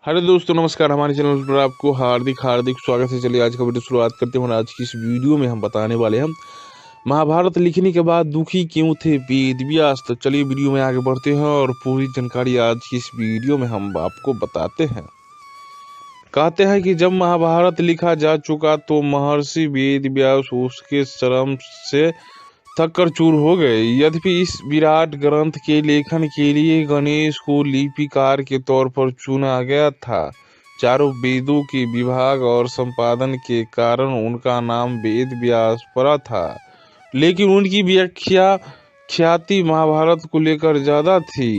Hello दोस्तों, नमस्कार। हमारे चैनल पर आपको हार्दिक हार्दिक स्वागत है। चलिए आज का वीडियो शुरुआत करते हैं। आज की इस वीडियो में हम बताने वाले हैं महाभारत लिखने के बाद दुखी क्यों थे वेद व्यास। तो चलिए वीडियो में आगे बढ़ते हैं और पूरी जानकारी आज की इस वीडियो में हम आपको बताते हैं। कहते हैं कि जब महाभारत लिखा जा चुका तो महर्षि वेद व्यास उसके श्रम से थक कर चूर हो गए। यद्यपि इस विराट ग्रंथ के लेखन के लिए गणेश को लिपिकार के तौर पर चुना गया था। चारों वेदों के विभाग और संपादन के कारण उनका नाम वेद व्यास पड़ा था, लेकिन उनकी व्याख्या ख्याति महाभारत को लेकर ज्यादा थी।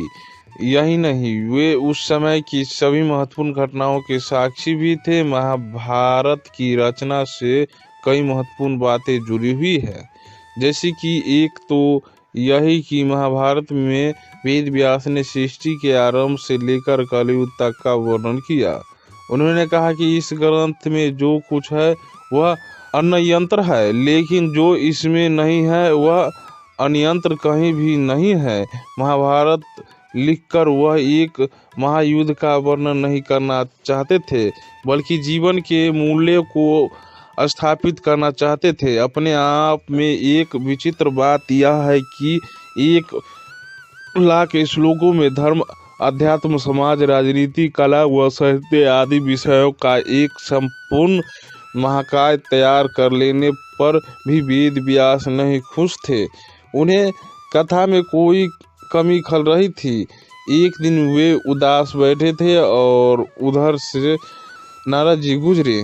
यही नहीं, वे उस समय की सभी महत्वपूर्ण घटनाओं के साक्षी भी थे। महाभारत की रचना से कई महत्वपूर्ण बातें जुड़ी हुई है, जैसे कि एक तो यही कि महाभारत में वेद व्यास ने सृष्टि के आरंभ से लेकर कलयुग तक का वर्णन किया। उन्होंने कहा कि इस ग्रंथ में जो कुछ है वह अन्यंत्र है, लेकिन जो इसमें नहीं है वह अन्यंत्र कहीं भी नहीं है। महाभारत लिखकर वह एक महायुद्ध का वर्णन नहीं करना चाहते थे, बल्कि जीवन के मूल्य को स्थापित करना चाहते थे। अपने आप में एक विचित्र बात यह है कि 1 लाख श्लोकों में धर्म, अध्यात्म, समाज, राजनीति, कला व साहित्य आदि विषयों का एक संपूर्ण महाकाव्य तैयार कर लेने पर भी वेद व्यास नहीं खुश थे। उन्हें कथा में कोई कमी खल रही थी। एक दिन वे उदास बैठे थे और उधर से नारद जी गुजरे।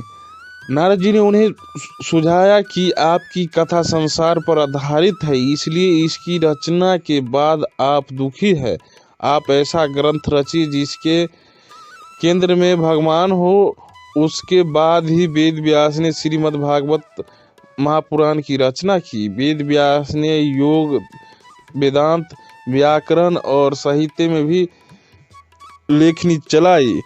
नारद जी ने उन्हें सुझाया कि आपकी कथा संसार पर आधारित है, इसलिए इसकी रचना के बाद आप दुखी है। आप ऐसा ग्रंथ रचिए जिसके केंद्र में भगवान हो। उसके बाद ही वेद व्यास ने श्रीमद् भागवत महापुराण की रचना की। वेद व्यास ने योग, वेदांत, व्याकरण और साहित्य में भी लेखनी चलाई।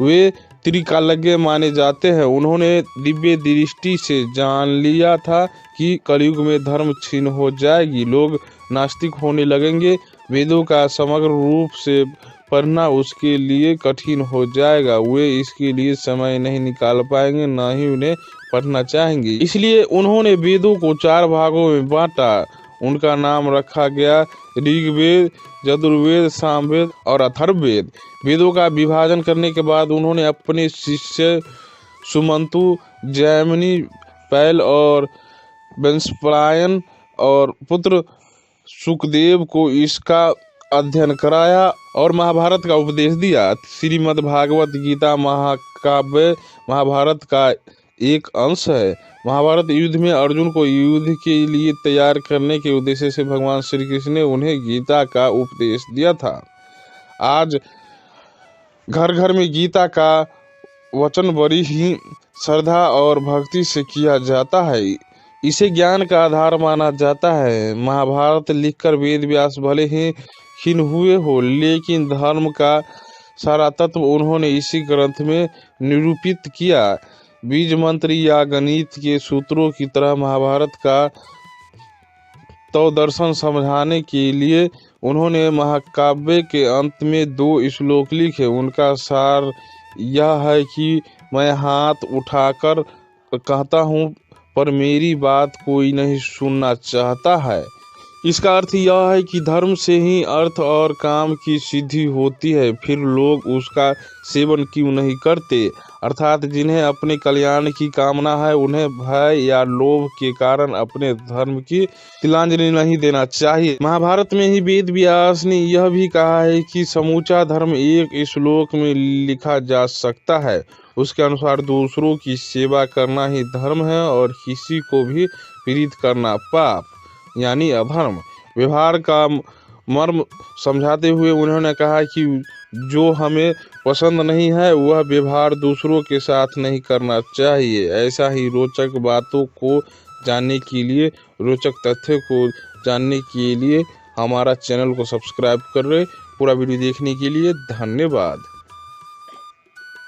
वे त्रिकालज्ञ माने जाते हैं। उन्होंने दिव्य दृष्टि से जान लिया था कि कलयुग में धर्म क्षीण हो जाएगी, लोग नास्तिक होने लगेंगे, वेदों का समग्र रूप से पढ़ना उसके लिए कठिन हो जाएगा, वे इसके लिए समय नहीं निकाल पाएंगे, न ही उन्हें पढ़ना चाहेंगे। इसलिए उन्होंने वेदों को 4 भागों में बांटा। उनका नाम रखा गया ऋग्वेद, यजुर्वेद, सामवेद और अथर्ववेद। वेदों का विभाजन करने के बाद उन्होंने अपने शिष्य सुमंतु, जैमिनी, पैल और वंशपायन और पुत्र सुखदेव को इसका अध्ययन कराया और महाभारत का उपदेश दिया। श्रीमद् भागवत गीता महाकाव्य महाभारत का एक अंश है। महाभारत युद्ध में अर्जुन को युद्ध के लिए तैयार करने के उद्देश्य से भगवान श्री कृष्ण ने उन्हें गीता का उपदेश दिया था। आज घर घर में गीता का वचन बड़ी ही श्रद्धा और भक्ति से किया जाता है। इसे ज्ञान का आधार माना जाता है। महाभारत लिखकर वेद व्यास भले ही क्षीण हुए हो, लेकिन धर्म का सारा तत्व उन्होंने इसी ग्रंथ में निरूपित किया। बीज मंत्र या गणित के सूत्रों की तरह महाभारत का तो दर्शन समझाने के लिए उन्होंने महाकाव्य के अंत में 2 श्लोक लिखे। उनका सार यह है कि मैं हाथ उठाकर कहता हूँ, पर मेरी बात कोई नहीं सुनना चाहता है। इसका अर्थ यह है कि धर्म से ही अर्थ और काम की सिद्धि होती है, फिर लोग उसका सेवन क्यों नहीं करते। अर्थात जिन्हें अपने कल्याण की कामना है, उन्हें भय या लोभ के कारण अपने धर्म की तिलांजलि नहीं देना चाहिए। महाभारत में ही वेद व्यास ने यह भी कहा है कि समूचा धर्म एक श्लोक में लिखा जा सकता है। उसके अनुसार दूसरों की सेवा करना ही धर्म है और किसी को भी पीड़ित करना पाप यानी अधर्म। व्यवहार का मर्म समझाते हुए उन्होंने कहा कि जो हमें पसंद नहीं है वह व्यवहार दूसरों के साथ नहीं करना चाहिए। ऐसा ही रोचक बातों को जानने के लिए, रोचक तथ्यों को जानने के लिए हमारा चैनल को सब्सक्राइब करें। पूरा वीडियो देखने के लिए धन्यवाद।